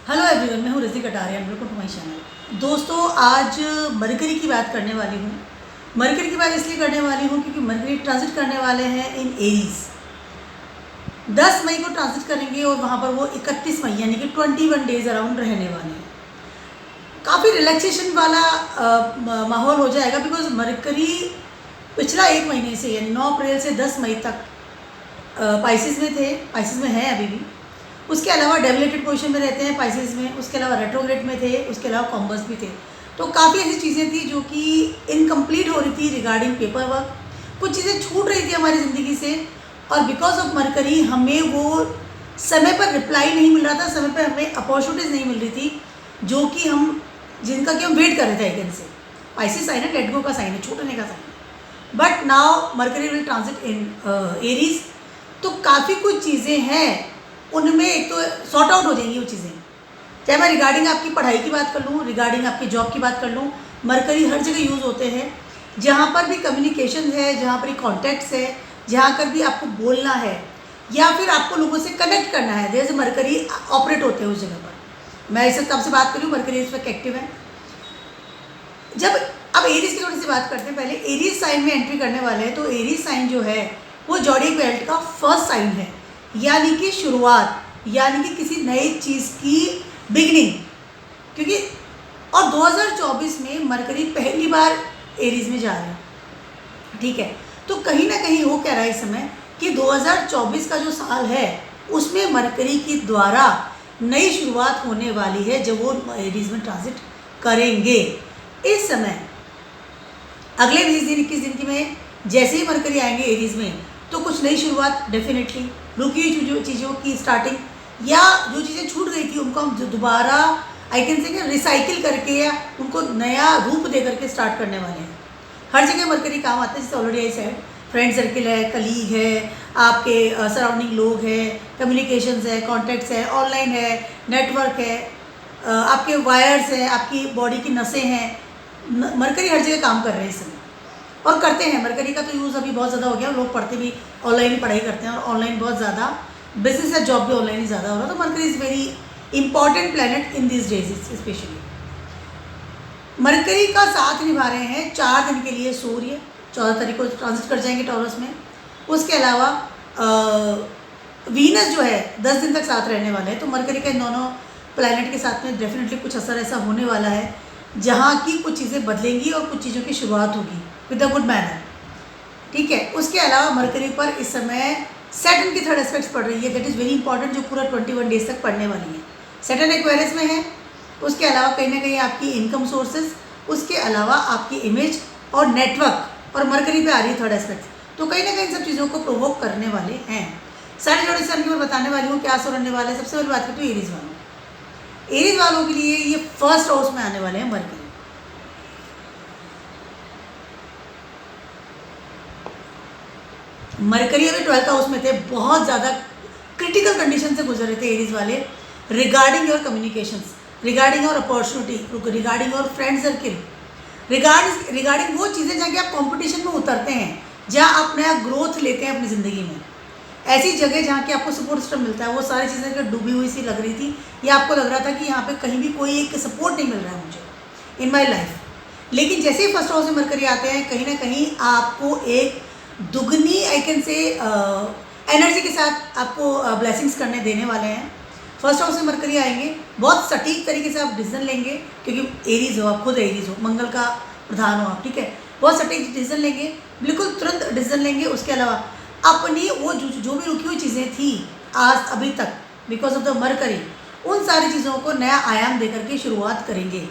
Hello everyone, मैं हूँ Razi Kataria and welcome to my channel. दोस्तों, आज मरकरी की बात करने वाली हूँ। मरकरी की बात इसलिए करने वाली हूँ क्योंकि मरकरी ट्रांजिट करने वाले हैं इन एरीज। 10 मई को ट्रांजिट करेंगे और वहाँ पर वो 31 मई यानी कि 21 डेज अराउंड रहने वाले हैं। काफ़ी रिलैक्सेशन वाला माहौल हो जाएगा बिकॉज मरकरी पिछला 1 महीने से यानी 9 अप्रैल से 10 मई तक पाइसिस में थे, पाइसिस में हैं अभी भी। उसके अलावा डेविलेटेड पोजीशन में रहते हैं पाइसिस में, उसके अलावा रेट्रोग्रेड में थे, उसके अलावा कॉम्बस भी थे। तो काफ़ी ऐसी चीज़ें थी जो कि इनकम्प्लीट हो रही थी रिगार्डिंग पेपर वर्क। कुछ चीज़ें छूट रही थी हमारी ज़िंदगी से और बिकॉज ऑफ मरकरी हमें वो समय पर रिप्लाई नहीं मिल रहा था, समय पर हमें अपॉर्चुनिटीज़ नहीं मिल रही थी जो कि जिनका कि हम वेट कर रहे थे आइकन से। पाइसिस साइन है, लेट गो का साइन है, छूटने का साइन है। But now mercury will transit in Aries, तो काफ़ी कुछ चीज़ें हैं उनमें एक तो सॉर्ट आउट हो जाएंगी वो चीज़ें। चाहे मैं रिगार्डिंग आपकी पढ़ाई की बात कर लूँ, रिगार्डिंग आपकी जॉब की बात कर लूँ, मरकरी हर जगह यूज़ होते हैं। जहाँ पर भी कम्युनिकेशन है, जहाँ पर कॉन्टैक्ट्स है, जहाँ पर भी आपको बोलना है या फिर आपको लोगों से कनेक्ट करना है, जैसे मरकरी ऑपरेट होते हैं उस जगह पर। मैं इस वक्त आपसे बात करूँ, मरकरी इस वक्त एक्टिव है। जब अब एरीज की थोड़ी सी बात करते हैं। पहले एरीज साइन में एंट्री करने वाले हैं, तो एरीज साइन जो है वो ज़ोडिएक बेल्ट का फर्स्ट साइन है, यानी कि शुरुआत, यानी कि किसी नई चीज़ की बिगनिंग। क्योंकि और 2024 में मरकरी पहली बार एरीज में जा रहे हैं, ठीक है। तो कहीं ना कहीं हो क्या रहा है इस समय कि 2024 का जो साल है उसमें मरकरी के द्वारा नई शुरुआत होने वाली है जब वो एरीज में ट्रांजिट करेंगे। इस समय अगले 20 दिन 21 दिन की में जैसे ही मरकरी आएंगे एरीज में, तो कुछ नई शुरुआत डेफिनेटली, रुकी हुई चीज़ों की स्टार्टिंग या जो चीज़ें छूट गई थी उनको हम दोबारा आई कैन से रिसाइकिल करके या उनको नया रूप दे करके स्टार्ट करने वाले हैं। हर जगह मरकरी काम आता है, जैसे already I said, friend circle है, कलीग है, आपके सराउंडिंग लोग हैं, कम्युनिकेशंस है, कॉन्टैक्ट्स है, ऑनलाइन है, नेटवर्क है, आपके वायर्स हैं, आपकी बॉडी की नसें हैं। मरकरी हर जगह काम कर रहे हैं इस समय और करते हैं। मरकरी का तो यूज़ अभी बहुत ज़्यादा हो गया, लोग पढ़ते भी ऑनलाइन ही पढ़ाई करते हैं और ऑनलाइन बहुत ज़्यादा बिजनेस या जॉब भी ऑनलाइन ही ज़्यादा हो रहा है। तो mercury is very important planet in this days specially. Mercury का साथ निभा रहे हैं 4 दिन के लिए सूर्य, 14 तारीख को ट्रांजिट कर जाएंगे टॉरस में। उसके अलावा वीनस जो है 10 दिन तक साथ रहने वाले हैं। तो मरकरी का इन दोनों प्लैनेट के साथ में डेफिनेटली कुछ असर ऐसा होने वाला है जहाँ की कुछ चीज़ें बदलेंगी और कुछ चीज़ों की शुरुआत होगी विद अ गुड मैनर, ठीक है। उसके अलावा मरकरी पर इस समय सैटर्न की थर्ड एस्पेक्ट्स पड़ रही है, दैट इज़ वेरी इंपॉर्टेंट, जो पूरा 21 डेज तक पढ़ने वाली है। सैटर्न एक्वेरियस में है। उसके अलावा कहीं ना कहीं आपकी इनकम सोर्सेज, उसके अलावा आपकी इमेज और नेटवर्क, और मरकरी पे आ रही है थर्ड एस्पेक्ट, तो कहीं ना कहीं सब चीज़ों को प्रोवोक करने वाले हैं। सारे जोड़े से मैं बताने वाली हूँ क्या असर होने वाला है। सबसे पहले बात करती हूँ एरीज वालों। एरीज वालों के लिए ये फर्स्ट हाउस में आने वाले हैं मरकरी। मरकरी अभी 12th हाउस में थे, बहुत ज़्यादा क्रिटिकल कंडीशन से गुजर रहे थे एरीज वाले regarding your communications, regarding your opportunity, regarding your friend circle, regarding वो चीज़ें जहाँ कि आप कंपटीशन में उतरते हैं, जहाँ आप नया ग्रोथ लेते हैं अपनी ज़िंदगी में। ऐसी जगह जहाँ कि आपको सपोर्ट सिस्टम मिलता है, वो सारी चीज़ें अगर डूबी हुई सी लग रही थी या आपको लग रहा था कि यहाँ पे कहीं भी कोई एक सपोर्ट नहीं मिल रहा है मुझे इन माई लाइफ। लेकिन जैसे ही फर्स्ट हाउस में मरकरी आते हैं, कहीं ना कहीं आपको एक दुगनी आई कैन से एनर्जी के साथ आपको ब्लेसिंग्स करने देने वाले हैं। फर्स्ट हाउस में मरकरी आएंगे, बहुत सटीक तरीके से आप डिसीजन लेंगे, क्योंकि एरीज हो, आप खुद एरीज हो, मंगल का प्रधान हो आप, ठीक है। बहुत सटीक डिसीजन लेंगे, बिल्कुल तुरंत डिसीजन लेंगे। उसके अलावा अपनी वो जो भी रुकी हुई चीज़ें थी आज अभी तक बिकॉज ऑफ द मरकरी, उन सारी चीज़ों को नया आयाम दे करके शुरुआत करेंगे।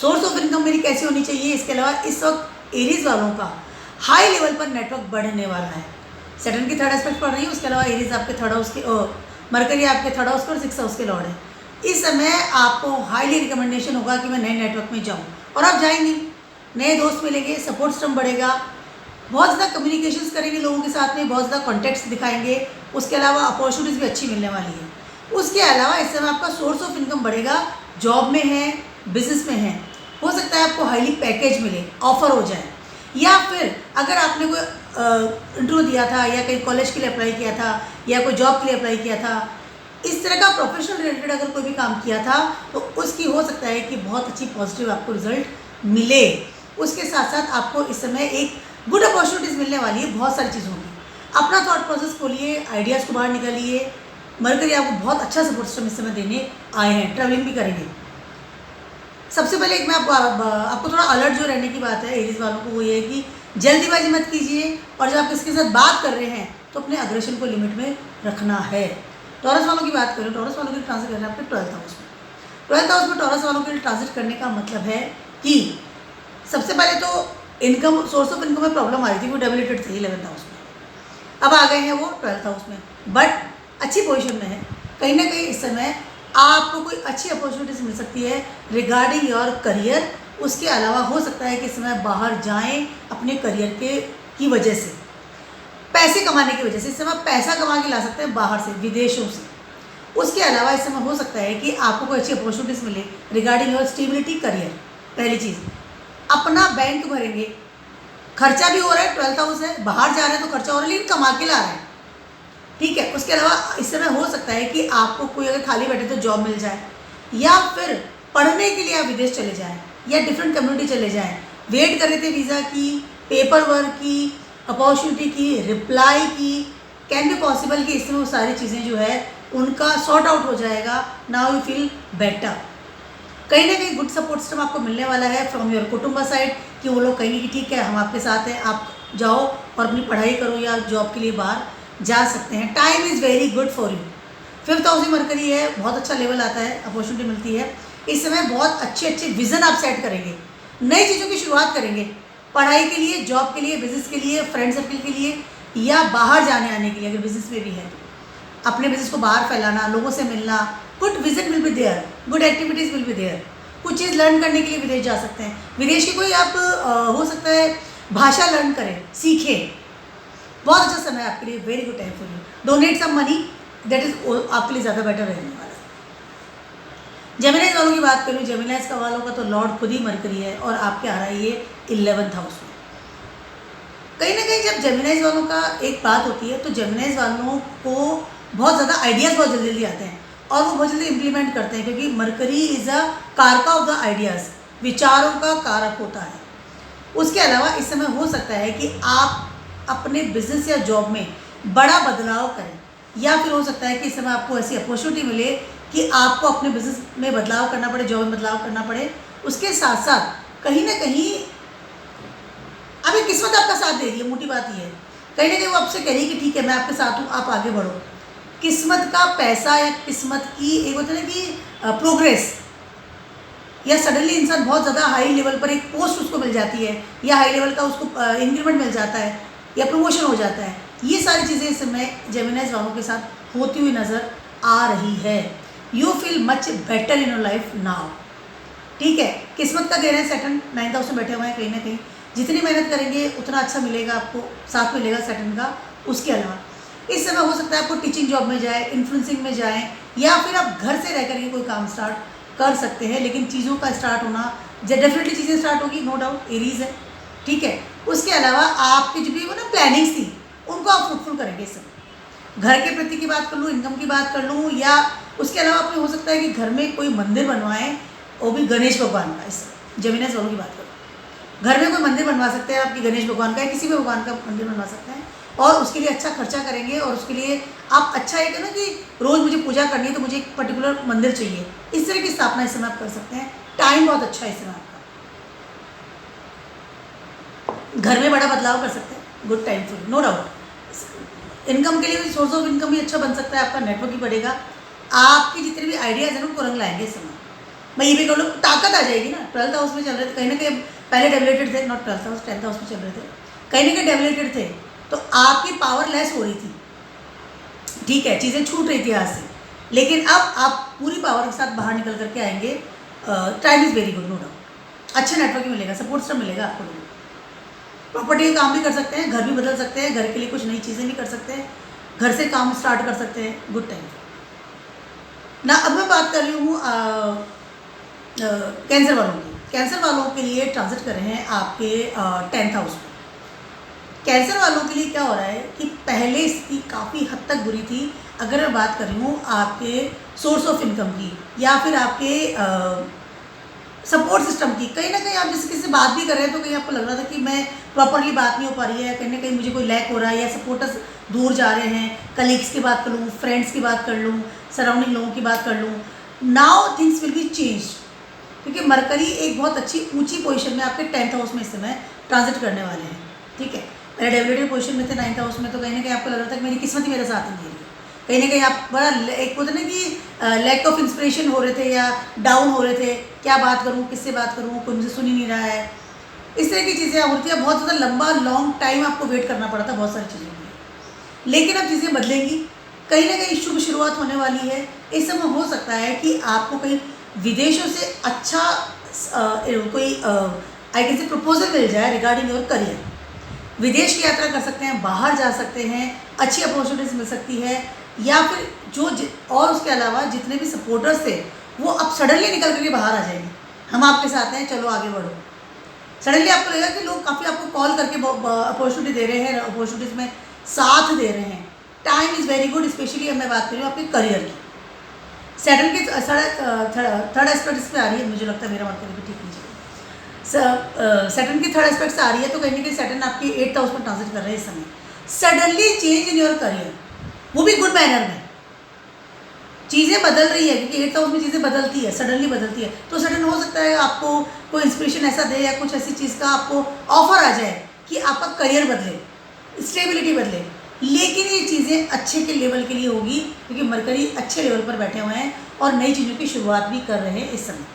सोर्स ऑफ इनकम मेरी कैसी होनी चाहिए, इसके अलावा इस वक्त एरीज वालों का हाई लेवल पर नेटवर्क बढ़ने वाला है। सैटर्न की थर्ड एस्पेक्ट पढ़ रही है, उसके अलावा एरीज आपके थर्ड हाउस के, मरकरी आपके थर्ड हाउस पर 6th हाउस के लॉर्ड है। इस समय आपको हाईली रिकमेंडेशन होगा कि मैं नए नेटवर्क में जाऊँ, और आप जाएंगे, नए दोस्त मिलेंगे, सपोर्ट सिस्टम बढ़ेगा, बहुत ज़्यादा कम्युनिकेशंस करेंगे लोगों के साथ में, बहुत ज़्यादा कॉन्टैक्ट्स दिखाएंगे। उसके अलावा अपॉर्चुनिटीज़ भी अच्छी मिलने वाली है। उसके अलावा इस समय आपका सोर्स ऑफ इनकम बढ़ेगा, जॉब में है, बिजनेस में है, हो सकता है आपको हाईली पैकेज मिले, ऑफर हो जाए, या फिर अगर आपने कोई इंटरव्यू दिया था या कहीं कॉलेज के लिए अप्लाई किया था या कोई जॉब के लिए अप्लाई किया था, इस तरह का प्रोफेशनल रिलेटेड अगर कोई भी काम किया था तो उसकी हो सकता है कि बहुत अच्छी पॉजिटिव आपको रिजल्ट मिले। उसके साथ साथ आपको इस समय एक गुड अपॉर्चुनिटीज़ मिलने वाली है बहुत सारी चीज़ों की। अपना थॉट प्रोसेस खोलिए, आइडियाज़ को बाहर निकालिए। मरकरी आपको बहुत अच्छा सपोर्ट सिस्टम इस समय देने आए हैं, ट्रैवलिंग भी करेंगे। सबसे पहले एक मैं आपको थोड़ा अलर्ट जो रहने की बात है एरीज वालों को, वो ये है कि जल्दीबाजी मत कीजिए, और जब आप किसी के साथ बात कर रहे हैं तो अपने अग्रेशन को लिमिट में रखना है। टॉरस वालों की बात करें, टॉरस वालों के लिए ट्रांजिट कर रहे हैं आपके 12th हाउस में। 12th हाउस में टॉरस वालों के लिए ट्रांजिट करने का मतलब है कि सबसे पहले तो इनकम, सोर्स ऑफ इनकम में प्रॉब्लम आ रही थी, वो डेबिलिटेड थी 11th हाउस में, अब आ गए हैं वो 12th हाउस में, बट अच्छी पोजीशन में है। कहीं ना कहीं इस समय आपको कोई अच्छी अपॉर्चुनिटीज मिल सकती है रिगार्डिंग योर करियर। उसके अलावा हो सकता है कि इस समय बाहर जाएं अपने करियर की वजह से, पैसे कमाने की वजह से। इस समय पैसा कमा के ला सकते हैं बाहर से, विदेशों से। उसके अलावा इस समय हो सकता है कि आपको कोई अच्छी अपॉर्चुनिटीज मिले रिगार्डिंग योर स्टेबिलिटी करियर। पहली चीज़, अपना बैंक भरेंगे, खर्चा भी हो रहा है, 12th हाउस है, बाहर जा रहे हैं तो खर्चा हो रहा है, लेकिन कमा के ला रहे हैं, ठीक है। उसके अलावा इस समय हो सकता है कि आपको कोई अगर खाली बैठे तो जॉब मिल जाए, या फिर पढ़ने के लिए आप विदेश चले जाएं, या डिफरेंट कम्युनिटी चले जाएं। वेट कर रहे थे वीज़ा की, पेपर वर्क की, अपॉर्चुनिटी की, रिप्लाई की, कैन बी पॉसिबल कि इसमें वो सारी चीज़ें जो है उनका सॉर्ट आउट हो जाएगा। Now you feel better. कहीं ना कहीं गुड सपोर्ट सिस्टम आपको मिलने वाला है फ्रॉम योर कुटुंबा साइड, कि वो लोग कहेंगे कि ठीक है हम आपके साथ हैं, आप जाओ और अपनी पढ़ाई करो या जॉब के लिए बाहर जा सकते हैं। Time is very good for you. 5th house में मरकरी है, बहुत अच्छा लेवल आता है, अपॉर्चुनिटी मिलती है। इस समय बहुत अच्छे अच्छे विज़न आप सेट करेंगे, नई चीज़ों की शुरुआत करेंगे, पढ़ाई के लिए, जॉब के लिए, बिजनेस के लिए, फ्रेंड सर्कल के लिए, या बाहर जाने आने के लिए। अगर बिजनेस में भी है तो अपने बिजनेस को बाहर फैलाना, लोगों से मिलना, good vision will be there, good activities will be there. कुछ चीज़ लर्न करने के लिए विदेश जा सकते हैं। विदेश की कोई आप हो सकता है भाषा लर्न करें, सीखें, बहुत अच्छा समय आपके लिए, very good time for you. Donate some money, that is आपके लिए ज़्यादा बेटर रहने वाला है। जेमिनाइज वालों की बात करूँ, जेमिनाइज का वालों का तो लॉर्ड खुद ही मरकरी है, और आपके आ रहा है ये 11th हाउस में। कहीं ना कहीं जब जेमिनाइज वालों का एक बात होती है तो जेमिनाइज वालों को बहुत ज़्यादा आइडियाज़ बहुत जल्दी जल्दी आते हैं, और वो बहुत जल्दी इम्प्लीमेंट करते हैं, क्योंकि मरकरी इज़ अ कारका ऑफ द आइडियाज़, विचारों का कारक होता है। उसके अलावा इस समय हो सकता है कि आप अपने बिजनेस या जॉब में बड़ा बदलाव करें, या फिर हो सकता है कि इस समय आपको ऐसी अपॉर्चुनिटी मिले कि आपको अपने बिजनेस में बदलाव करना पड़े, जॉब में बदलाव करना पड़े। उसके साथ साथ कहीं ना कहीं अभी किस्मत आपका साथ दे रही है, मोटी बात ये है। कहीं ना कहीं वो आपसे कह रही है कि ठीक है मैं आपके साथ हूँ, आप आगे बढ़ो। किस्मत का पैसा या किस्मत की एक होता है ना कि प्रोग्रेस, या सडनली इंसान बहुत ज़्यादा हाई लेवल पर एक पोस्ट उसको मिल जाती है, या हाई लेवल का उसको इंक्रीमेंट मिल जाता है, या प्रमोशन हो जाता है। ये सारी चीज़ें इस समय जेमिनाइज वालों के साथ होती हुई नज़र आ रही है। You feel much better in your life now, ठीक है। किस्मत का देना है, सैटर्न 9th हाउस में बैठे हुए हैं। कहीं ना कहीं जितनी मेहनत करेंगे उतना अच्छा मिलेगा, आपको साथ मिलेगा सैटर्न का। उसके अलावा इस समय हो सकता है आपको टीचिंग जॉब में जाए, इन्फ्लुएंसिंग में जाएँ, या फिर आप घर से रह करके कोई काम स्टार्ट कर सकते हैं। लेकिन चीज़ों का स्टार्ट होना, डेफिनेटली चीज़ें स्टार्ट होगी, नो डाउट, एरीज है, ठीक है। उसके अलावा आपकी जो भी वो ना प्लानिंग्स थी उनको आप फ्रूटफुल करेंगे इस समय। घर के प्रति की बात कर लूँ, इनकम की बात कर लूँ, या उसके अलावा आपने हो सकता है कि घर में कोई मंदिर बनवाएं, वो भी गणेश भगवान का। इस जेमिनाइज वालों की बात करूँ, घर में कोई मंदिर बनवा सकते हैं आपकी, गणेश भगवान का या किसी भी भगवान का मंदिर बनवा सकते हैं, और उसके लिए अच्छा खर्चा करेंगे। और उसके लिए आप अच्छा एक है ना कि रोज़ मुझे पूजा करनी है तो मुझे एक पर्टिकुलर मंदिर चाहिए, इस तरह की स्थापना इस समय आप कर सकते हैं। टाइम बहुत अच्छा है इस समय आपका, घर में बड़ा बदलाव कर सकते हैं, good time for no doubt. Income के लिए भी, सोर्स ऑफ इनकम भी अच्छा बन सकता है, आपका नेटवर्क ही बढ़ेगा, आपके जितने भी आइडियाज़ हैं उनको रंग लाएंगे इस समय। मैं ये भी कर लूँ, ताकत आ जाएगी ना। 12th हाउस में चल रहे थे, कहीं ना कहीं पहले डेवलेटेड थे, not 12th house, 10th house में चल रहे थे, कहीं ना कहीं डेवलेटेड थे, तो आपकी पावर लेस हो रही थी, ठीक है, चीज़ें छूट रही थी हाथ से। लेकिन अब आप पूरी पावर के साथ बाहर निकल करके आएंगे। Time is very good, no doubt. अच्छा नेटवर्क मिलेगा, सपोर्ट सिस्टम मिलेगा आपको। प्रॉपर्टी का काम भी कर सकते हैं, घर भी बदल सकते हैं, घर के लिए कुछ नई चीज़ें भी कर सकते हैं, घर से काम स्टार्ट कर सकते हैं, गुड टाइम ना। अब मैं बात कर रही हूँ कैंसर वालों की। कैंसर वालों के लिए ट्रांजिट कर रहे हैं आपके 10th हाउस में। कैंसर वालों के लिए क्या हो रहा है कि पहले स्थिति काफ़ी हद तक बुरी थी, अगर मैं बात कर रही हूँ आपके सोर्स ऑफ इनकम की या फिर आपके सपोर्ट सिस्टम की, कहीं ना कहीं आप जैसे किसी से बात भी कर रहे हैं तो कहीं आपको लग रहा था कि मैं प्रॉपरली बात नहीं हो पा रही है, कहीं ना कहीं मुझे कोई लैक हो रहा है, या सपोर्टर्स दूर जा रहे हैं, कलीग्स की बात कर लूँ, फ्रेंड्स की बात कर लूँ, सराउंडिंग लोगों की बात कर लूँ, now things will be change, क्योंकि मरकरी एक बहुत अच्छी ऊंची पोजीशन में आपके 10th हाउस में इस समय ट्रांजिट करने वाले हैं। ठीक है, पहले डेवलपमेंट पोजीशन में थे 9th हाउस में, तो कहीं ना कहीं आपको लग रहा था कि मेरी किस्मत ही मेरे साथ नहीं दे रही है, कहीं ना कहीं आप बड़ा एक बोलते ना कि लैक ऑफ इंस्पिरेशन हो रहे थे या डाउन हो रहे थे, क्या बात करूँ, किससे बात करूँ, कोई मुझे सुन ही नहीं रहा है, इस तरह की चीज़ें होती है। बहुत ज़्यादा लंबा लॉन्ग टाइम आपको वेट करना पड़ा था बहुत सारी चीज़ों के लिए, लेकिन अब चीज़ें बदलेंगी, कहीं ना कहीं शुभ शुरुआत होने वाली है। इस समय हो सकता है कि आपको कहीं विदेशों से अच्छा कोई आई कैन से प्रपोजल मिल जाए रिगार्डिंग योर करियर। विदेश की यात्रा कर सकते हैं, बाहर जा सकते हैं, अच्छी अपॉर्चुनिटीज मिल सकती है, या फिर और उसके अलावा जितने भी सपोर्टर्स थे वो अब सडनली निकल करके बाहर आ जाएंगे, हम आपके साथ हैं, चलो आगे बढ़ो। सडनली आपको लगेगा कि लोग काफ़ी आपको कॉल करके अपॉर्चुनिटी दे रहे हैं, अपॉर्चुनिटीज़ में साथ दे रहे हैं। Time is very good, specially मैं बात कर रही हूँ आपके करियर की। सैटर्न की थर्ड एस्पेक्ट इस पर आ रही है, मुझे लगता है मेरा मतलब भी ठीक नहीं। सैटर्न की थर्ड एस्पेक्ट से आ रही है, तो कहीं ना कहीं सैटर्न आपकी 8th हाउस में ट्रांजिट कर रहे हैं इस समय। Suddenly change in your career, वो भी गुड मैनर में, चीज़ें बदल रही है, क्योंकि 8th हाउस में चीज़ें बदलती है, सडनली बदलती है, तो सडन हो सकता है आपको कोई इंस्पिरेशन ऐसा दे या कुछ ऐसी चीज़ का आपको ऑफर आ जाए कि आपका करियर बदले, स्टेबिलिटी बदले। लेकिन ये चीज़ें अच्छे के लेवल के लिए होगी, क्योंकि मरकरी अच्छे लेवल पर बैठे हुए हैं और नई चीज़ों की शुरुआत भी कर रहे हैं इस समय।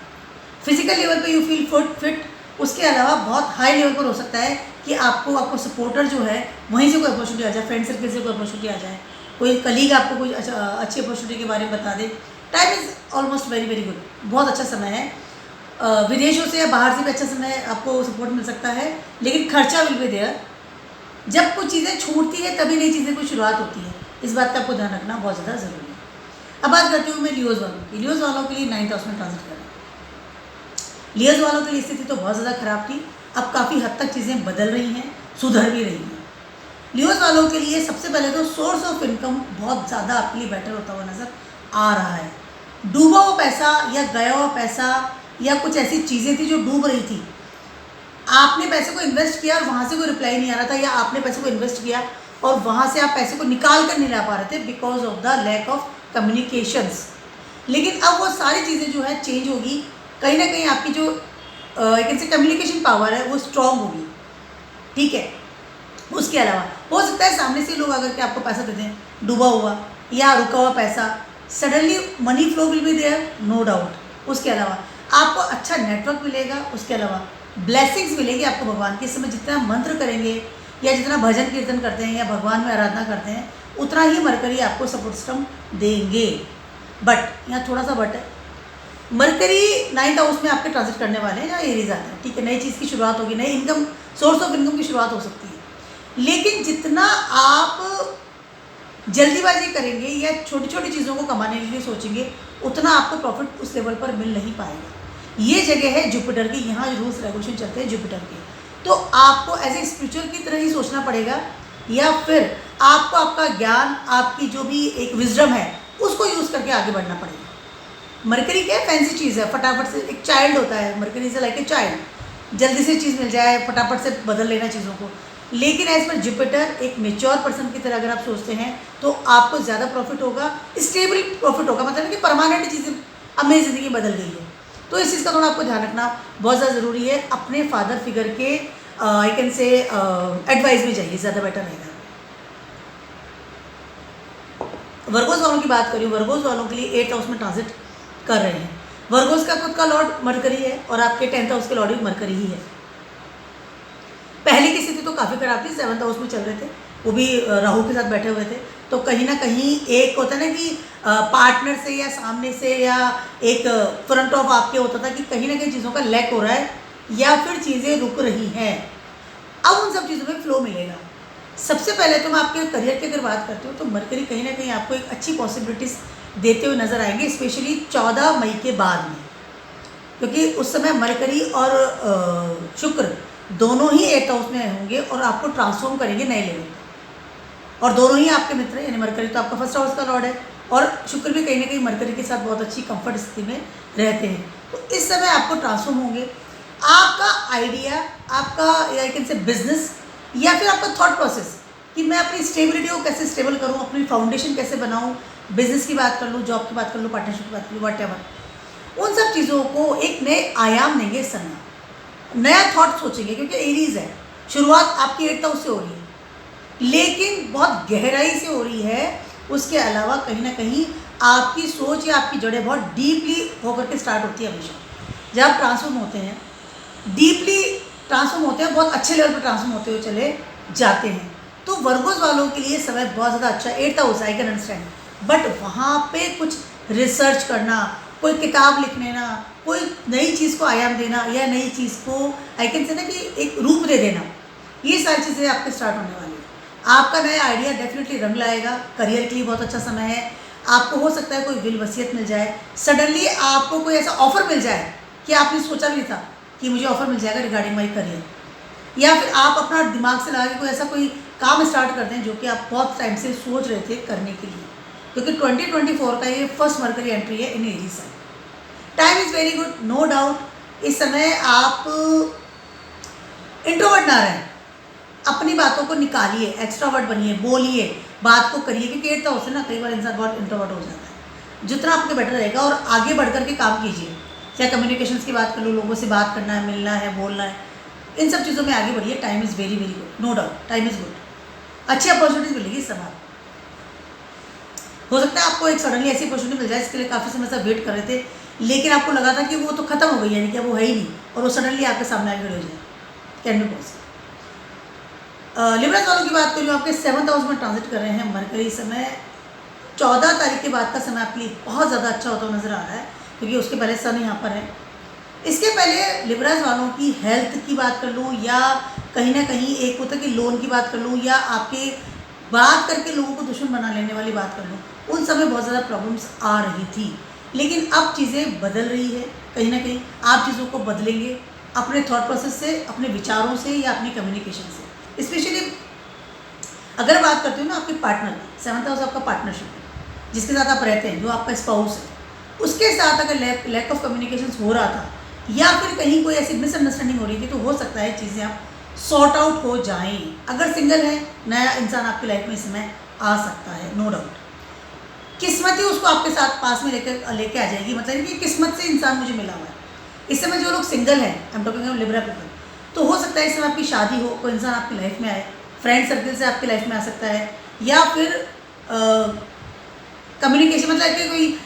फिजिकल लेवल पे यू फील फिट, उसके अलावा बहुत हाई लेवल पर हो सकता है कि आपको सपोर्टर जो है वहीं से कोई अपॉर्चुनिटी आ जाए, फ्रेंड सर्कल से कोई अपॉर्चुनिटी आ जाए, कोई कलीग आपको कोई अच्छी अपॉर्चुनिटी के बारे में बता दे। Time is almost very very good, बहुत अच्छा समय है। विदेशों से या बाहर से भी अच्छा समय आपको सपोर्ट मिल सकता है, लेकिन खर्चा विल बी देयर। जब कुछ चीज़ें छूटती है तभी नई चीज़ें की शुरुआत होती है, इस बात का आपको ध्यान रखना बहुत ज़्यादा ज़रूरी है। अब बात करती हूँ मैं लियोज वालों की। लियोज वालों के लिए 9th हाउस में ट्रांजिट कर रहे हैं। लियोज वालों के लिए स्थिति तो बहुत ज़्यादा खराब थी, अब काफ़ी हद तक चीज़ें बदल रही हैं, सुधर भी रही हैं। लियोज वालों के लिए सबसे पहले तो सोर्स ऑफ इनकम बहुत ज़्यादा आपके लिए बेटर होता हुआ नज़र आ रहा है। डूबा हुआ पैसा या गया हुआ पैसा या कुछ ऐसी चीज़ें थी जो डूब रही थी, आपने पैसे को इन्वेस्ट किया और वहाँ से कोई रिप्लाई नहीं आ रहा था, या आपने पैसे को इन्वेस्ट किया और वहाँ से आप पैसे को निकाल कर नहीं ला पा रहे थे because of the lack of communications. लेकिन अब वो सारी चीज़ें जो है चेंज होगी, कहीं ना कहीं आपकी जो I can say communication power है वो स्ट्रॉन्ग होगी। ठीक है, उसके अलावा हो सकता है सामने से लोग अगर के आपको पैसा दे दें डूबा हुआ या रुका हुआ पैसा, suddenly money flow will be there, no doubt. उसके अलावा आपको अच्छा नेटवर्क मिलेगा, उसके अलावा ब्लेसिंग्स मिलेगी आपको भगवान के। इस समय जितना मंत्र करेंगे या जितना भजन कीर्तन करते हैं या भगवान में आराधना करते हैं, उतना ही मरकरी आपको सपोर्ट सिस्टम देंगे। बट यहाँ थोड़ा सा बट है, मरकरी 9th हाउस में आपके ट्रांजिट करने वाले हैं या एरीज आते हैं। ठीक है, नई चीज़ की शुरुआत होगी, नई इनकम, सोर्स ऑफ इनकम की शुरुआत हो सकती है, लेकिन जितना आप जल्दीबाजी करेंगे या छोटी छोटी चीज़ों को कमाने के लिए सोचेंगे, उतना आपको प्रॉफिट उस लेवल पर मिल नहीं पाएगा। ये जगह है जुपिटर की, यहाँ रूल्स रेगुलेशन चलते हैं जुपिटर के, तो आपको एज ए स्पिरिचुअल की तरह ही सोचना पड़ेगा, या फिर आपको आपका ज्ञान, आपकी जो भी एक विजडम है उसको यूज़ करके आगे बढ़ना पड़ेगा। मरकरी क्या फैंसी चीज़ है, फटाफट से एक चाइल्ड होता है, मरकरी से लाइक ए चाइल्ड, जल्दी से चीज़ मिल जाए, फटाफट से बदल लेना चीज़ों को। लेकिन एज पर जुपिटर एक मेच्योर पर्सन की तरह अगर आप सोचते हैं तो आपको ज़्यादा प्रॉफिट होगा, स्टेबल प्रॉफिट होगा, मतलब कि परमानेंट चीज़ें, अब मेरी ज़िंदगी बदल गई है। तो इस चीज़ का थोड़ा आपको ध्यान रखना बहुत ज़्यादा ज़रूरी है। अपने फादर फिगर के आई कैन से एडवाइस में जाइए, ज़्यादा बेटर रहेगा। वर्गोस वालों की बात करूँ, वर्गोस वालों के लिए 8th हाउस में ट्रांजिट कर रहे हैं। वर्गोस का खुद का लॉर्ड मरकरी है और आपके 10th हाउस के लॉर्ड भी मरकरी ही है। पहले की स्थिति तो काफ़ी खराब थी, 7th हाउस में चल रहे थे, वो भी राहु के साथ बैठे हुए थे, तो कहीं ना कहीं एक होता है ना कि पार्टनर से या सामने से या एक फ्रंट ऑफ आपके होता था कि कहीं ना कहीं चीज़ों का लैक हो रहा है या फिर चीज़ें रुक रही हैं। अब उन सब चीज़ों में फ्लो मिलेगा। सबसे पहले तो मैं आपके करियर की अगर बात करती हूँ तो मरकरी कहीं ना कहीं आपको एक अच्छी पॉसिबिलिटीज़ देते हुए नजर आएंगे, स्पेशली 14 मई के बाद में, क्योंकि उस समय मरकरी और शुक्र दोनों ही 8th हाउस में होंगे और आपको ट्रांसफॉर्म करेंगे नए लेवल पर। और दोनों ही आपके मित्र हैं, यानी मरकरी तो आपका फर्स्ट हाउस का लॉर्ड है और शुक्र भी कहीं ना कहीं मरकरी के साथ बहुत अच्छी कंफर्ट स्थिति में रहते हैं। तो इस समय आपको ट्रांसफॉर्म होंगे। आपका आइडिया, आपका आई कैन से बिजनेस या फिर आपका थॉट प्रोसेस कि मैं अपनी स्टेबिलिटी को कैसे स्टेबल करूँ, अपनी फाउंडेशन कैसे बनाऊँ, बिजनेस की बात कर लूँ, जॉब की बात कर लूँ, पार्टनरशिप की बात कर लूँ, व्हाटएवर, उन सब चीज़ों को एक नए आयाम देंगे इस समय। नया थॉट सोचेंगे क्योंकि एरीज है, शुरुआत आपकी 8th हाउस से हो रही है लेकिन बहुत गहराई से हो रही है। उसके अलावा कहीं ना कहीं आपकी सोच या आपकी जड़ें बहुत डीपली होकर के स्टार्ट होती है। हमेशा जब आप ट्रांसफॉर्म होते हैं, डीपली ट्रांसफॉर्म होते हैं, बहुत अच्छे लेवल पर ट्रांसफॉर्म होते हुए चले जाते हैं। तो वर्गोस वालों के लिए समय बहुत ज़्यादा अच्छा है। 8th house I can understand, but वहाँ पे कुछ रिसर्च करना, कोई किताब लिख लेना, कोई नई चीज़ को आयाम देना या नई चीज़ को आई कैन से ना कि एक रूप दे देना, ये सारी चीज़ें आपके स्टार्ट होने वाली है। आपका नया आइडिया डेफिनेटली रंग लाएगा। करियर के लिए बहुत अच्छा समय है। आपको हो सकता है कोई विल वसीयत मिल जाए, सडनली आपको कोई ऐसा ऑफर मिल जाए कि आपने सोचा भी था कि मुझे ऑफर मिल जाएगा रिगार्डिंग माई करियर, या फिर आप अपना दिमाग से लगा के कोई ऐसा कोई काम स्टार्ट कर दें जो कि आप बहुत टाइम से सोच रहे थे करने के लिए, क्योंकि 2024 का ये फर्स्ट मरकरी एंट्री है in Aries side. Time is very good, no doubt. इस समय आप इंट्रोवर्ट ना रहें, अपनी बातों को निकालिए, एक्स्ट्रावर्ट बनिए, बोलिए, बात को करिए, क्योंकि 8th हाउस से ना कई बार इंसान बहुत इंट्रोवर्ट हो जाता है। जितना आपके बेटर रहेगा और आगे बढ़ कर के काम कीजिए, चाहे कम्युनिकेशंस की बात कर लो, लोगों से बात करना है, मिलना है, बोलना है, इन सब चीज़ों में आगे बढ़िए। Time is very very good, no doubt, time is good. अच्छी अपॉर्चुनिटीज मिलेगी इस समय। हो सकता है आपको एक सडनली ऐसी अपॉर्चुनिटी मिल जाए जिसके लिए काफ़ी समय से वेट कर रहे थे, लेकिन आपको लगा था कि वो तो खत्म हो गई, यानी कि वो है ही नहीं, और वो सडनली आपके सामने आगे खड़े हो जाए। Can be possible. लिब्रास वालों की बात करूँ, आपके 7th हाउस में ट्रांजिट कर रहे हैं मरकरी। इस समय 14 तारीख के बाद का समय आपके लिए बहुत ज़्यादा अच्छा होता हुआ नजर आ रहा है, क्योंकि उसके पहले सन यहाँ पर है। इसके पहले लिब्रास वालों की हेल्थ की बात कर लूँ या कहीं ना कहीं एक होता है कि लोन की बात कर लूँ या आपके बात करके लोगों को दुश्मन बना लेने वाली बात कर लूँ, उन समय बहुत ज़्यादा प्रॉब्लम्स आ रही थी। लेकिन अब चीज़ें बदल रही है, कहीं ना कहीं आप चीज़ों को बदलेंगे अपने थॉट प्रोसेस से, अपने विचारों से या अपनी कम्युनिकेशन से। स्पेशली अगर बात करते हो ना आपके पार्टनर, 7th हाउस आपका पार्टनरशिप है, जिसके साथ आप रहते हैं, जो आपका स्पाउस है, उसके साथ अगर लैक ऑफ कम्युनिकेशन हो रहा था या फिर कहीं कोई ऐसी मिसअंडरस्टैंडिंग हो रही थी, तो हो सकता है चीज़ें आप सॉर्ट आउट हो जाएं। अगर सिंगल है, नया इंसान आपकी लाइफ में इस समय आ सकता है, नो डाउट। किस्मत ही उसको आपके साथ पास में लेके आ जाएगी, मतलब कि किस्मत से इंसान मुझे मिला हुआ है। इस समय जो लोग सिंगल हैं, I am talking about Libra people, तो हो सकता है इस समय आपकी शादी हो, कोई इंसान आपकी लाइफ में आए, फ्रेंड सर्कल से आपकी लाइफ में आ सकता है, या फिर कम्युनिकेशन मतलब कि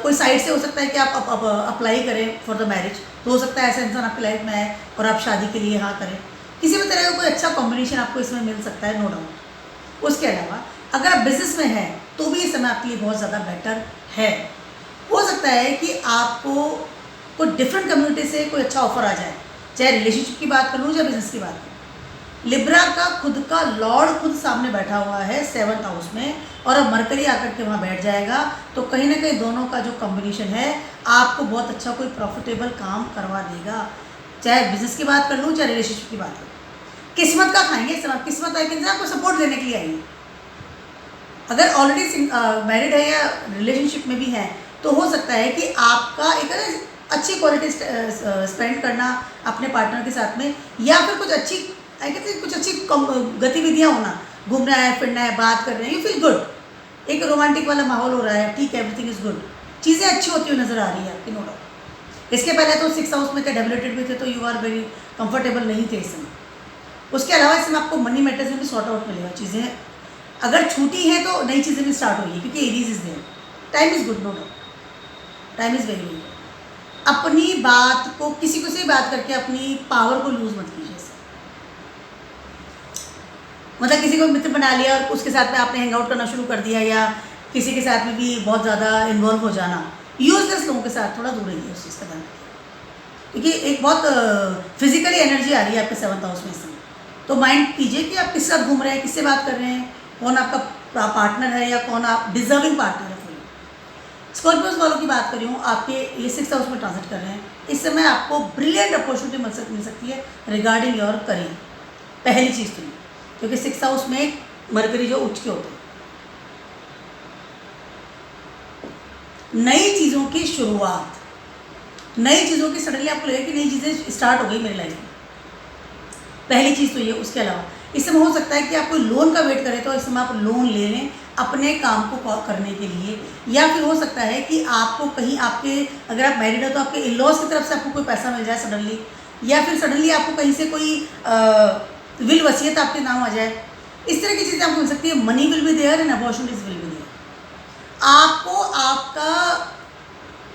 कोई साइड से हो सकता है कि आप अप्लाई करें फॉर द मैरिज, तो हो सकता है ऐसा इंसान आपकी लाइफ में आए और आप शादी के लिए हाँ करें। किसी भी तरह का कोई अच्छा कॉम्बिनेशन आपको इसमें मिल सकता है, नो डाउट। उसके अलावा अगर आप बिजनेस में हैं तो भी ये समय आपके लिए बहुत ज़्यादा बेटर है। हो सकता है कि आपको कोई डिफरेंट कम्युनिटी से कोई अच्छा ऑफर आ जाए, चाहे रिलेशनशिप की बात कर लूँ या बिजनेस की बात करूँ। लिब्रा का खुद का लॉर्ड खुद सामने बैठा हुआ है 7th हाउस में, और अब मरकरी आकर के वहाँ बैठ जाएगा, तो कहीं ना कहीं दोनों का जो कॉम्बिनेशन है आपको बहुत अच्छा कोई प्रॉफिटेबल काम करवा देगा। चाहे बिजनेस की बात कर लूँ चाहे रिलेशनशिप की बात करूँ, किस्मत का खाएंगे इस समय। किस्मत आई कैन से आपको सपोर्ट देने के लिए आएगी। अगर ऑलरेडी मैरिड है या रिलेशनशिप में भी है, तो हो सकता है कि आपका एक अच्छी क्वालिटी स्पेंड करना अपने पार्टनर के साथ में, या फिर कुछ अच्छी कुछ अच्छी गतिविधियाँ होना, घूमना है, फिरना है, बात कर रहे हैं, यू फील गुड, एक रोमांटिक वाला माहौल हो रहा है, ठीक है, एवरीथिंग इज गुड, चीज़ें अच्छी होती हुई नजर आ रही है आपकी, नो डाउट। इसके पहले तो 6th हाउस में थे, डेवलटेड भी थे, तो यू आर वेरी कंफर्टेबल नहीं थे इस समय। उसके अलावा इस समय आपको मनी मैटर्स में भी सॉर्ट आउट मिलेगा। चीज़ें अगर छूटी हैं तो नई चीज़ें भी स्टार्ट होगी, क्योंकि Aries is there. Time is good, no doubt, time is very good. अपनी बात को किसी को से बात करके अपनी पावर को लूज मत कीजिए। मतलब किसी को मित्र बना लिया और उसके साथ में आपने हैंग आउट करना शुरू कर दिया, या किसी के साथ में भी बहुत ज़्यादा इन्वॉल्व हो जाना, यूजलेस लोगों के साथ थोड़ा दूर रहिए उस चीज़ का ध्यान रखिए, क्योंकि एक बहुत फिजिकली एनर्जी आ रही है आपके 7th हाउस में इस समय। तो माइंड कीजिए कि आप किसके साथ घूम रहे हैं, किससे बात कर रहे हैं, कौन आपका पार्टनर है या कौन आप डिजर्विंग पार्टनर है। स्कॉर्पियोस वालों की बात कर रही हूँ, आपके ये 6th हाउस में ट्रांजिट कर रहे हैं। इस समय आपको ब्रिलियंट अपॉर्चुनिटी मिल सकती है रिगार्डिंग योर करियर। पहली चीज़ तो ये, क्योंकि 6th हाउस में मरकरी जो उच्च के होते हैं। नई चीज़ों की शुरुआत, नई चीज़ों की सडनली आपको लगेगा कि नई चीज़ें स्टार्ट हो गई मेरी लाइफ में, पहली चीज़ तो ये। उसके अलावा इस समय हो सकता है कि आप कोई लोन का वेट करें तो इस समय आप लोन ले लें अपने काम को करने के लिए, या फिर हो सकता है कि आपको कहीं आपके, अगर आप मैरिड हो तो आपके इन-लॉज की तरफ से आपको कोई पैसा मिल जाए सडनली, या फिर सडनली आपको कहीं से कोई विल वसीयत आपके नाम आ जाए। इस तरह की चीज़ें आपको मिल सकती है। Money will be there and opportunities will be there. आपको आपका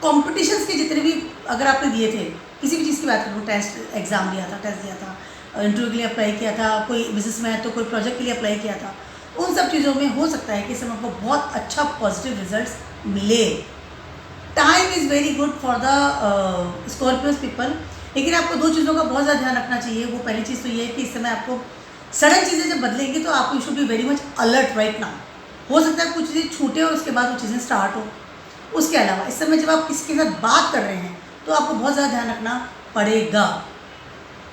कॉम्पिटिशन्स के जितने भी अगर आपने दिए थे, किसी भी चीज़ की बात करूँ, टेस्ट एग्ज़ाम दिया था, टेस्ट दिया था, इंटरव्यू के लिए अप्लाई किया था, कोई बिजनेस में है तो कोई प्रोजेक्ट के लिए अप्लाई किया था, उन सब चीज़ों में हो सकता है कि इस समय आपको बहुत अच्छा पॉजिटिव रिजल्ट्स मिले। Time is very good for the Scorpios people. लेकिन आपको दो चीज़ों का बहुत ज़्यादा ध्यान रखना चाहिए। वो पहली चीज़ तो ये है कि इस समय आपको सडन चीज़ें जब बदलेंगी तो आपको you should be very much alert right now. हो सकता है कुछ चीज़ें छूटे और उसके बाद वो चीज़ें स्टार्ट हो। उसके अलावा इस समय जब आप किसी के साथ बात कर रहे हैं तो आपको बहुत ज़्यादा ध्यान रखना पड़ेगा।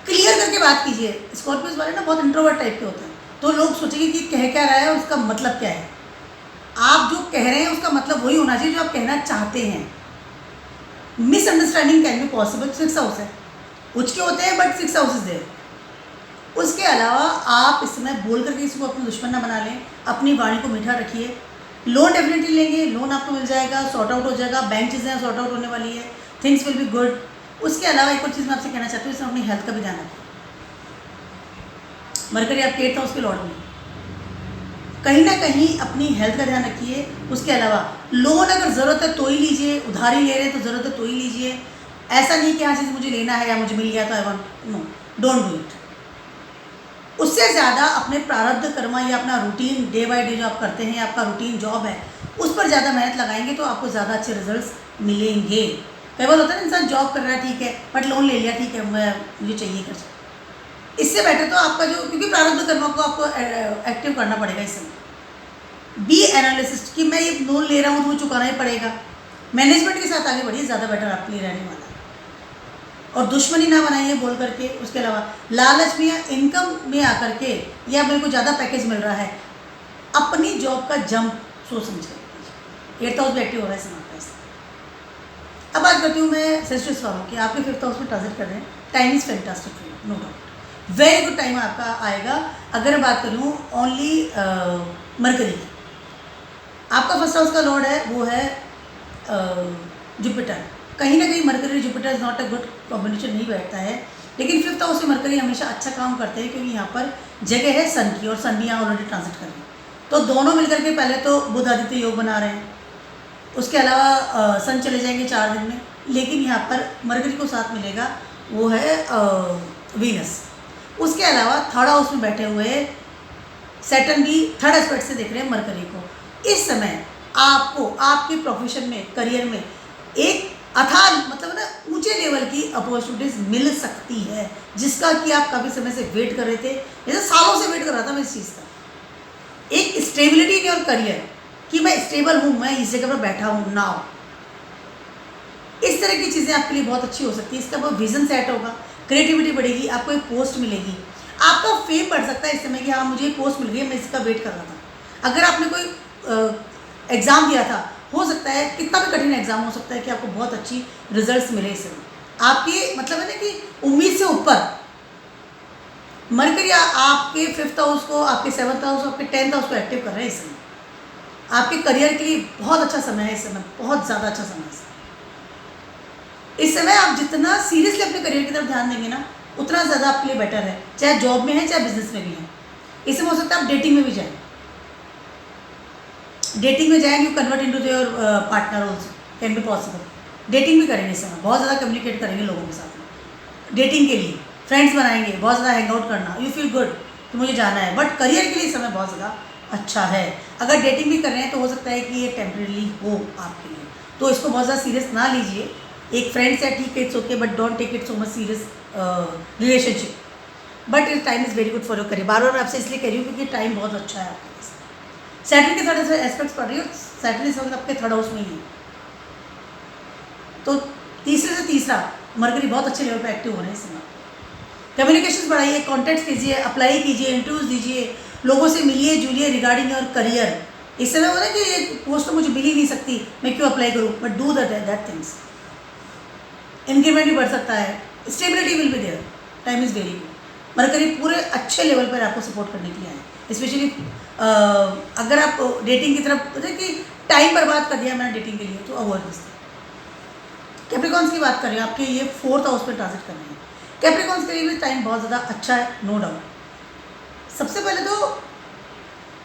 क्लियर करके बात कीजिए। स्कॉर्पियोस वाले ना बहुत इंट्रोवर्ट टाइप के होते हैं, तो लोग सोचेंगे कि कह क्या रहा है और उसका मतलब क्या है। आप जो कह रहे हैं उसका मतलब वही होना चाहिए जो आप कहना चाहते हैं। Misunderstanding can be possible. 6 house है, उच्च के होते हैं बट 6 हाउस इज देयर। उसके अलावा आप इस समय बोल करके किसी को अपना दुश्मन ना बना लें, अपनी वाणी को मीठा रखिए। लोन डेफिनेटली लेंगे, लोन आपको मिल जाएगा, सॉर्ट आउट हो जाएगा, बैंक चीज़ें सॉर्ट आउट होने वाली है, थिंग्स विल बी गुड। उसके अलावा एक और चीज़ मैं आपसे कहना चाहती हूँ, इसमें अपनी हेल्थ का भी ध्यान रखें। मरकरी आपके 8th हाउस के लॉर्ड में, कहीं ना कहीं अपनी हेल्थ का ध्यान रखिए। उसके अलावा लोन अगर ज़रूरत है तो ही लीजिए, उधारी ले रहे हैं तो ज़रूरत है तो ही लीजिए। ऐसा नहीं कि हाँ चीज़ मुझे लेना है या मुझे मिल गया तो I want, no, don't do it. उससे ज़्यादा अपने प्रारब्ध कर्म या अपना रूटीन डे बाय डे जो आप करते हैं, आपका रूटीन जॉब है, उस पर ज़्यादा मेहनत लगाएंगे तो आपको ज़्यादा अच्छे रिजल्ट्स मिलेंगे। कई बार होता है ना, इंसान जॉब कर रहा है ठीक है, बट लोन ले लिया ठीक है, मुझे चाहिए कर सकता। इससे बेटर तो आपका जो, क्योंकि प्रारब्ध कर्म को आपको एक्टिव करना पड़ेगा इस समय। बी एनालिसिस्ट कि मैं ये लोन ले रहा हूँ तो मुझे चुकाना ही पड़ेगा। मैनेजमेंट के साथ आगे बढ़िए, ज़्यादा बेटर आपके लिए रहने वाला है। और दुश्मनी ना बनाइए बोल करके। उसके अलावा लालच में या इनकम में आकर के, या मेरे को ज़्यादा पैकेज मिल रहा है, अपनी जॉब का जंप सोच समझ कर। 8th हाउस भी एक्टिव हो रहा है समाज का। अब बात करती हूँ मैं सेंसिटिव्स वालों की। आपके 5th हाउस में ट्रांजिट कर रहे हैं। Time is fantastic, no doubt, very good time आपका आएगा। अगर मैं बात करूँ ओनली मरकरी की, आपका 1st हाउस का लॉर्ड है वो है जुपिटर। कहीं ना कहीं mercury Jupiter is not a good combination, नहीं बैठता है। लेकिन 5th हाउस से मरकरी हमेशा अच्छा काम करते हैं, क्योंकि यहाँ पर जगह है सन की, और सन भी यहाँ ऑलरेडी ट्रांजिट कर रहे हैं। तो दोनों मिलकर के पहले तो बुध आदित्य योग बना रहे हैं। उसके अलावा सन चले जाएंगे 4 दिन में, लेकिन यहाँ पर मरकरी को साथ मिलेगा, वो है वीनस। उसके अलावा 3rd हाउस में बैठे हुए सैटर्न भी 3rd एस्पेक्ट से देख रहे हैं मरकरी को। इस समय आपको आपके प्रोफेशन में, करियर में एक अथाह, मतलब ना ऊंचे लेवल की अपॉर्चुनिटीज मिल सकती है, जिसका कि आप काफ़ी समय से वेट कर रहे थे, जैसे सालों से वेट कर रहा था मैं इस चीज़ का। एक स्टेबिलिटी इन योर करियर कि मैं स्टेबल हूँ, मैं इस जगह पर बैठा हूँ नाउ। इस तरह की चीज़ें आपके लिए बहुत अच्छी हो सकती है। इसका वो विजन सेट होगा, क्रिएटिविटी बढ़ेगी, आपको एक पोस्ट मिलेगी, आपका फेम बढ़ सकता है इस समय कि हाँ मुझे एक पोस्ट मिल गई है, मैं इसका वेट कर रहा था। अगर आपने कोई एग्ज़ाम दिया था, हो सकता है कितना भी कठिन एग्जाम हो सकता है कि आपको बहुत अच्छी रिजल्ट्स मिले इस समय। आपके मतलब है ना कि उम्मीद से ऊपर मरकरी आपके 5th हाउस को, आपके 7th हाउस, आपके 10th हाउस को एक्टिव कर रहे हैं इस समय। आपके करियर के लिए बहुत अच्छा समय है इस समय, बहुत ज़्यादा अच्छा समय है इस समय। आप जितना सीरियसली अपने करियर की तरफ ध्यान देंगे ना, उतना ज़्यादा आपके लिए बेटर है, चाहे जॉब में है चाहे बिजनेस में भी है। इस समय हो सकता है आप डेटिंग में भी जाएँ, डेटिंग में जाएंगे, you convert into your partner also, can be possible. Dating भी करेंगे इस समय, बहुत ज़्यादा कम्युनिकेट करेंगे लोगों के साथ में, डेटिंग के लिए फ्रेंड्स बनाएंगे, बहुत ज़्यादा हैंग आउट करना, यू फील गुड कि मुझे जाना है। बट करियर के लिए इस समय बहुत ज़्यादा अच्छा है। अगर डेटिंग भी कर रहे हैं तो हो सकता है कि ये टेम्परेरी हो आपके लिए, तो इसको बहुत ज़्यादा सीरियस ना लीजिए। एक फ्रेंड्स है ठीक है, it's okay, but don't take it so much serious relationship. But it time is very good for your career. बार बार मैं आपसे इसलिए कह रही हूँ क्योंकि टाइम बहुत अच्छा है आपके लिए। सैटर्न के 3rd एस्पेक्ट्स पढ़ रही हो, सैटर्न इस वक्त आपके 3rd हाउस में ही है, तो तीसरे से तीसरा मरकरी बहुत अच्छे लेवल पे एक्टिव हो रहे हैं इस समय। कम्युनिकेशन बढ़ाइए, कॉन्टैक्ट कीजिए, अप्लाई कीजिए, इंटरव्यूज दीजिए, लोगों से मिलिए जुलिए रिगार्डिंग योर करियर। इस समय होता है कि ये पोस्ट तो मुझे मिल ही नहीं सकती, मैं क्यों अप्लाई करूँ, but do that things. Increment भी बढ़ सकता है, stability will be there, time is very good. Mercury पूरे अच्छे लेवल पर आपको सपोर्ट करने के लिए आए। स्पेशली अगर आप डेटिंग की तरफ होता है कि टाइम बर्बाद कर दिया मैंने डेटिंग के लिए, तो अवॉइड दिस। कैप्रिकॉन्स की बात कर रही हूँ, आपके ये 4th हाउस पर ट्रांजिट कर रहे हैं। कैप्रिकॉन्स के लिए भी टाइम बहुत ज़्यादा अच्छा है, नो डाउट। सबसे पहले तो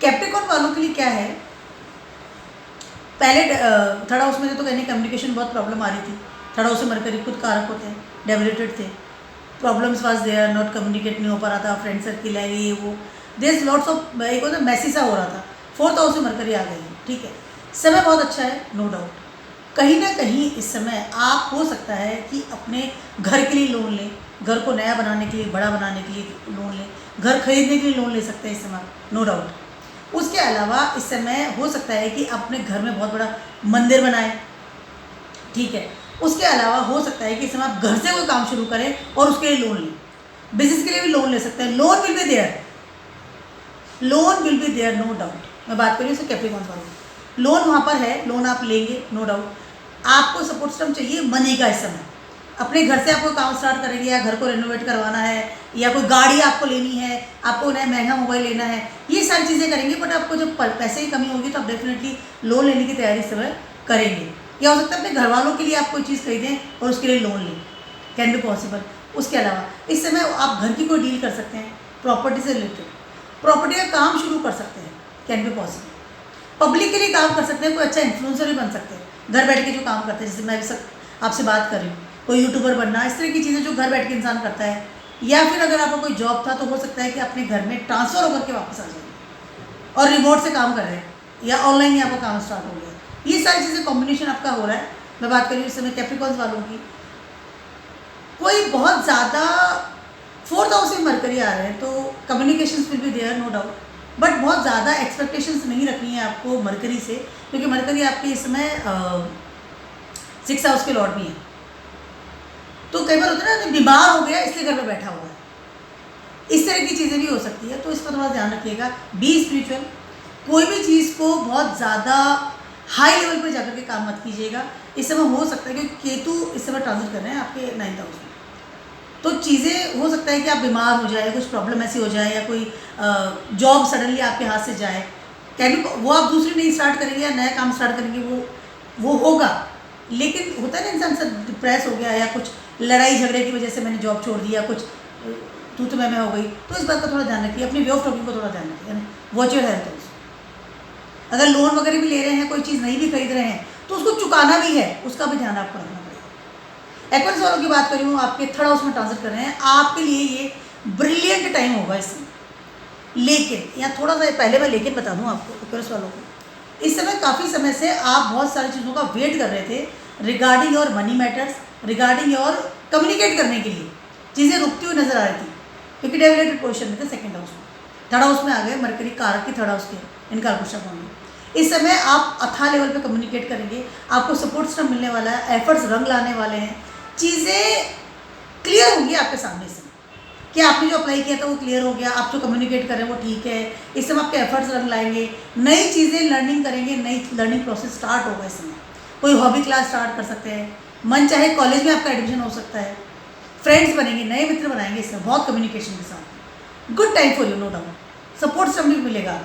कैप्रिकॉन वालों के लिए क्या है, पहले 3rd हाउस में तो कहने कम्युनिकेशन बहुत प्रॉब्लम आ रही थी। 3rd हाउस से मरकरी खुद कारक होते हैं, डेवलेटेड थे, problems was there, not communicate नहीं हो पा रहा था, फ्रेंड सर्किल है ये वो, देयर लॉट्स ऑफ एक होता मैसी सा हो रहा था। 4th हाउस से मरकरी आ गई है, ठीक है, समय बहुत अच्छा है, नो डाउट। कहीं ना कहीं इस समय आप हो सकता है कि अपने घर के लिए लोन लें, घर को नया बनाने के लिए, बड़ा बनाने के लिए लोन लें, घर खरीदने के लिए लोन ले सकते हैं इस समय, नो डाउट। उसके अलावा इस समय हो सकता है कि अपने घर में बहुत बड़ा मंदिर बनाएं, ठीक है। उसके अलावा हो सकता है कि इस समय आप घर से कोई काम शुरू करें और उसके लिए लोन लें, बिजनेस के लिए भी लोन ले सकते हैं, loan will be there, loan will be there, no doubt. मैं बात कर रही हूँ कैप्रिकॉन वालों, लोन वहाँ पर है, लोन आप लेंगे, नो डाउट। आपको सपोर्ट सिस्टम चाहिए मनी का इस समय, अपने घर से आपको काम स्टार्ट करेंगे, या घर को रेनोवेट करवाना है, या कोई गाड़ी आपको लेनी है, आपको नया महंगा मोबाइल लेना है, ये सारी चीज़ें करेंगे। बट आपको जब पैसे की कमी होगी तो आप डेफिनेटली लोन लेने की तैयारी इस समय करेंगे। या हो सकता है अपने घर वालों के लिए आप कोई चीज़ खरीदें और उसके लिए लोन लें, कैन बी पॉसिबल। उसके अलावा इस समय आप घर की कोई डील कर सकते हैं, प्रॉपर्टी से रिलेटेड, प्रॉपर्टी का काम शुरू कर सकते हैं, कैन बी पॉसिबल। पब्लिक के लिए काम कर सकते हैं, कोई अच्छा इन्फ्लुएंसर भी बन सकते हैं घर बैठ के जो काम करते हैं, जैसे मैं भी आपसे बात कर रही हूँ, कोई यूट्यूबर बनना, इस तरह की चीज़ें जो घर बैठ के इंसान करता है। या फिर अगर आपका कोई जॉब था तो हो सकता है कि अपने घर में ट्रांसफ़र होकर के वापस आ जाए और रिमोट से काम कर रहे हैं, या ऑनलाइन ही आपका काम स्टार्ट हो गया। ये सारी चीज़ें कॉम्बिनेशन आपका हो रहा है। मैं बात कर रही हूँ इस समय कैप्रिकॉन्स वालों की, कोई बहुत ज़्यादा 4th हाउस में मरकरी आ रहे हैं तो communication will be there, no doubt. But बहुत ज़्यादा एक्सपेक्टेशंस नहीं रखनी है आपको मरकरी से, क्योंकि मरकरी आपके इस समय 6th हाउस के लॉर्ड भी हैं। तो कई बार होता है ना, बीमार हो गया इसलिए घर में बैठा हुआ है, इस तरह की चीज़ें भी हो सकती है, तो इस पर थोड़ा ध्यान रखिएगा। बी स्पिरिचुअल, कोई भी चीज़ को बहुत ज़्यादा हाई लेवल पर जाकर के काम मत कीजिएगा। इस समय हो सकता है क्योंकि केतु इस समय ट्रांजिट कर रहे हैं आपके 9th हाउस में, तो चीज़ें हो सकता है कि आप बीमार हो जाए, कुछ प्रॉब्लम ऐसी हो जाए, या कोई जॉब सडनली आपके हाथ से जाए, कैन वो आप दूसरी नहीं स्टार्ट करेंगे या नया काम स्टार्ट करेंगे, वो होगा। लेकिन होता है ना इंसान से डिप्रेस हो गया, या कुछ लड़ाई झगड़े की वजह से मैंने जॉब छोड़ दिया, कुछ तू तो मैं हो गई, तो इस बात का थोड़ा ध्यान रखिए, अपनी वे ऑफ टॉकिंग को थोड़ा ध्यान रखिए, वॉच योर हेल्थ। अगर लोन वगैरह भी ले रहे हैं, कोई चीज़ नहीं भी खरीद रहे हैं, तो उसको चुकाना भी है, उसका भी ध्यान आपको रखना पड़ेगा। एक्वेरियस वालों की बात करी हूँ, आपके 3rd हाउस में ट्रांजिट कर रहे हैं, आपके लिए ये ब्रिलियंट टाइम होगा इस समय। लेकिन यहाँ थोड़ा सा पहले मैं लेकिन बता दूँ आपको एक्वेरियस वालों को, इस समय काफ़ी समय से आप बहुत सारी चीज़ों का वेट कर रहे थे regarding your money matters, regarding your communicate करने के लिए चीज़ें रुकती हुई नजर आ रही थी, क्योंकि डेवलेटेड पोजिशन में थे 2nd हाउस में। 3rd हाउस में आ गए मरकरी, कारक की 3rd हाउस के इनका पुष्ट। इस समय आप अथाह लेवल पे कम्युनिकेट करेंगे, आपको सपोर्ट सिस्टम मिलने वाला है, एफर्ट्स रंग लाने वाले हैं, चीज़ें क्लियर होंगी आपके सामने से कि आपने जो अप्लाई किया था वो क्लियर हो गया, आप जो कम्युनिकेट कर रहे हैं वो ठीक है। इस समय आपके एफर्ट्स रंग लाएंगे, नई चीज़ें लर्निंग करेंगे, नई लर्निंग प्रोसेस स्टार्ट होगा इस समय। कोई हॉबी क्लास स्टार्ट कर सकते हैं, मन चाहे कॉलेज में आपका एडमिशन हो सकता है, फ्रेंड्स बनेंगे, नए मित्र बनाएंगे, इसमें बहुत कम्युनिकेशन के साथ good time for you, no doubt. Support system भी मिलेगा,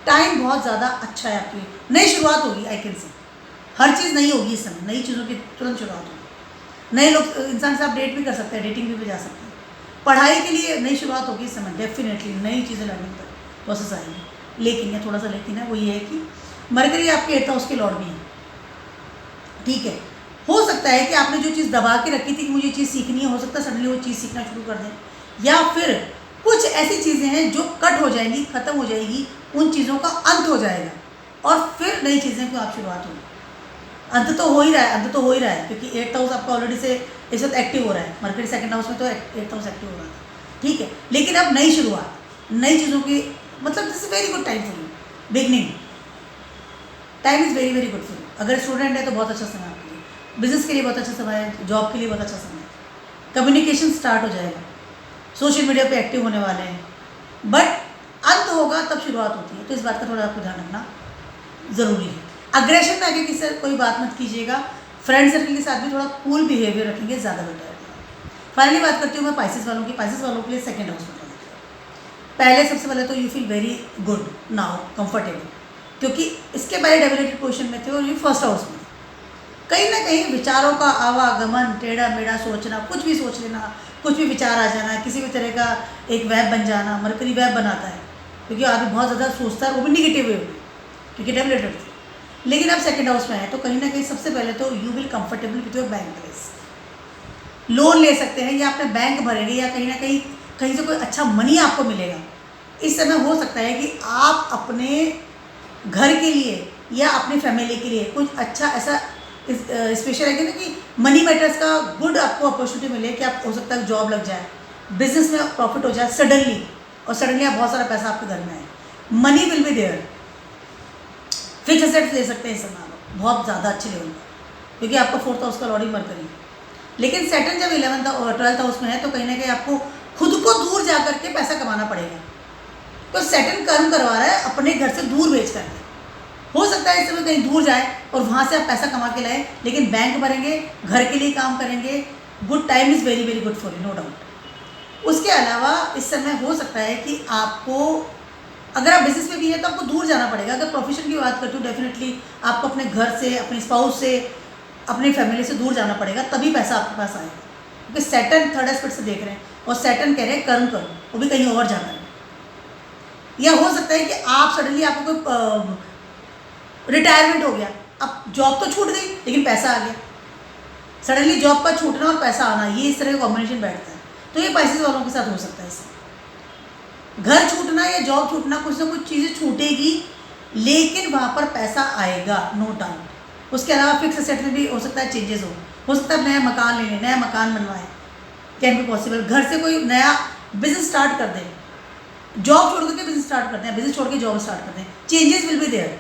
टाइम बहुत ज़्यादा अच्छा है आपकी, नई शुरुआत होगी। आई कैन से हर चीज़ नई होगी इस समय, नई चीज़ों की तुरंत शुरुआत होगी, नए लोग इंसान से आप डेट भी कर सकते हैं, डेटिंग भी जा सकते हैं, पढ़ाई के लिए नई शुरुआत होगी इस समय, डेफिनेटली नई चीज़ें लर्निंग पर प्रोसेस आएंगी। लेकिन ये थोड़ा सा लेकिन है, वो ये है कि मरकरी आपके 8th हाउस के लॉर्ड भी हैं, ठीक है। हो सकता है कि आपने जो चीज़ दबा के रखी थी कि मुझे चीज़ सीखनी है, हो सकता है सडनली वो चीज़ सीखना शुरू कर दें, या फिर कुछ ऐसी चीज़ें हैं जो कट हो जाएंगी, ख़त्म हो जाएगी, उन चीज़ों का अंत हो जाएगा और फिर नई चीज़ें को आप शुरुआत होगी। अंत तो हो ही रहा है, अंत तो हो ही रहा है, क्योंकि 8th हाउस आपका ऑलरेडी से इस वक्त एक्टिव हो रहा है, मरकरी 2nd हाउस में तो 8th हाउस एक्टिव हो रहा था, ठीक है। लेकिन अब नई शुरुआत, नई चीज़ों की, मतलब this is very good time for you, beginning time is very very good for you. अगर स्टूडेंट है तो बहुत अच्छा समय आपके लिए, बिजनेस के लिए बहुत अच्छा समय है, जॉब के लिए बहुत अच्छा समय है, कम्युनिकेशन स्टार्ट हो जाएगा, सोशल मीडिया पे एक्टिव होने वाले हैं। बट अंत होगा तब शुरुआत होती है, तो इस बात का थोड़ा आपको ध्यान रखना ज़रूरी है। अग्रेशन में आगे किसी से कोई बात मत कीजिएगा। फ्रेंड सर्कल के साथ भी थोड़ा कूल बिहेवियर रखेंगे, ज़्यादा बेटर है। फाइनली बात करती हूँ मैं पाइसेस वालों की। पाइसेस वालों के लिए सेकंड हाउस में पहले सबसे पहले तो you feel very good now, comfortable, क्योंकि इसके पहले डेबिलिटेड पोजीशन में थे और ये फर्स्ट हाउस में। कहीं ना कहीं विचारों का आवागमन, टेढ़ा मेढ़ा सोचना, कुछ भी सोच लेना, कुछ भी विचार आ जाना, किसी भी तरह का एक वेब बन जाना। मरकरी वेब बनाता है क्योंकि आदमी बहुत ज़्यादा सोचता है, वो भी निगेटिव वे में, क्योंकि डेबिलिटेड थे। लेकिन अब सेकंड हाउस में है तो कहीं ना कहीं सबसे पहले तो you will comfortable with your bank balance. Loan ले सकते हैं या अपने बैंक भरेंगे या कहीं ना कहीं से कोई अच्छा मनी आपको मिलेगा। इस समय हो सकता है कि आप अपने घर के लिए या अपनी फैमिली के लिए कुछ अच्छा ऐसा स्पेशल है ना कि मनी मैटर्स का गुड आपको अपॉर्चुनिटी मिले कि आप हो सकता है जॉब लग जाए, बिजनेस में प्रॉफिट हो जाए सडनली, और सडनली आप बहुत सारा पैसा आपके घर में आए, money will be there. Fix assets ले सकते हैं इस समय आप बहुत ज़्यादा अच्छे लेवल पर, क्योंकि आपका फोर्थ हाउस का लॉर्ड ही मरकरी है। लेकिन सैटर्न जब 11th और 12th हाउस में है तो कहीं ना कहीं आपको खुद को दूर जा करके पैसा कमाना पड़ेगा। तो सैटर्न कर्म करवा रहा है अपने घर से दूर बेच करके। हो सकता है इस समय कहीं दूर जाए और वहाँ से आप पैसा कमा के लाएं, लेकिन बैंक भरेंगे, घर के लिए काम करेंगे। Good time is very very good for you, no doubt. उसके अलावा इस समय हो सकता है कि आपको, अगर आप बिजनेस में भी हैं तो आपको दूर जाना पड़ेगा। अगर प्रोफेशन की बात करते हो डेफिनेटली आपको अपने घर से, अपने स्पाउस से, अपनी फैमिली से दूर जाना पड़ेगा, तभी पैसा आपके पास आएगा। क्योंकि सैटर्न थर्ड एस्पेक्ट से देख रहे हैं और सैटर्न कह रहे हैं कर्म करो, वो भी कहीं और जाना है। या हो सकता है कि आप सडनली आपको कोई रिटायरमेंट हो गया, अब जॉब तो छूट गई लेकिन पैसा आ गया। सडनली जॉब का छूटना और पैसा आना, ये इस तरह का कॉम्बिनेशन बैठता है। तो ये पाइसेस वालों के साथ हो सकता है। इससे घर छूटना या जॉब छूटना, कुछ ना कुछ चीज़ें छूटेगी लेकिन वहाँ पर पैसा आएगा, नो डाउट। उसके अलावा फिक्स एसेट में भी हो सकता है चेंजेस हो सकता है नया मकान ले लें, नया मकान बनवाएं, कैन बी पॉसिबल। घर से कोई नया बिजनेस स्टार्ट कर दें, जॉब छोड़ करके बिजनेस स्टार्ट करते हैं, बिजनेस छोड़ के जॉब स्टार्ट करते हैं, चेंजेस विल बी देयर।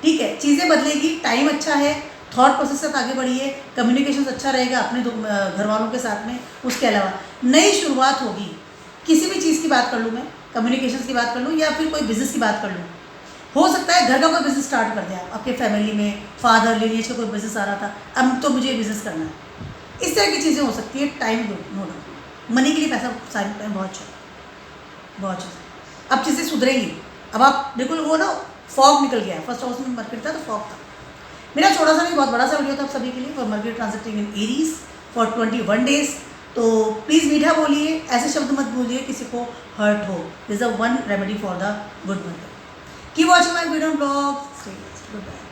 ठीक है, चीज़ें बदलेगी, टाइम अच्छा है, थॉट प्रोसेस से आगे बढ़िए, कम्युनिकेशन अच्छा रहेगा अपने घर वालों के साथ में। उसके अलावा नई शुरुआत होगी, किसी भी चीज़ की बात कर लूँ मैं, कम्युनिकेशन की बात कर लूँ या फिर कोई बिजनेस की बात कर लूँ। हो सकता है घर का कोई बिजनेस स्टार्ट कर दिया आपके फैमिली में, फादर लिनिएज का कोई बिजनेस आ रहा था, अब तो मुझे बिजनेस करना है। इस तरह की चीज़ें हो सकती है। टाइम नो डाउट, मनी के लिए पैसा सारी बहुत अच्छा, बहुत अच्छा। अब चीज़ें सुधरेंगी। अब आप बिल्कुल वो ना फॉग निकल गया, फर्स्ट हाउस में मरकरी था तो फॉग था। मेरा छोटा सा नहीं बहुत बड़ा सा वीडियो था आप सभी के लिए for mercury transiting in Aries for 21 days. तो प्लीज़ मीठा बोलिए, ऐसे शब्द मत बोलिए किसी को हर्ट हो। This is one remedy for the good mercury. Keep watching my video blog. Good bye.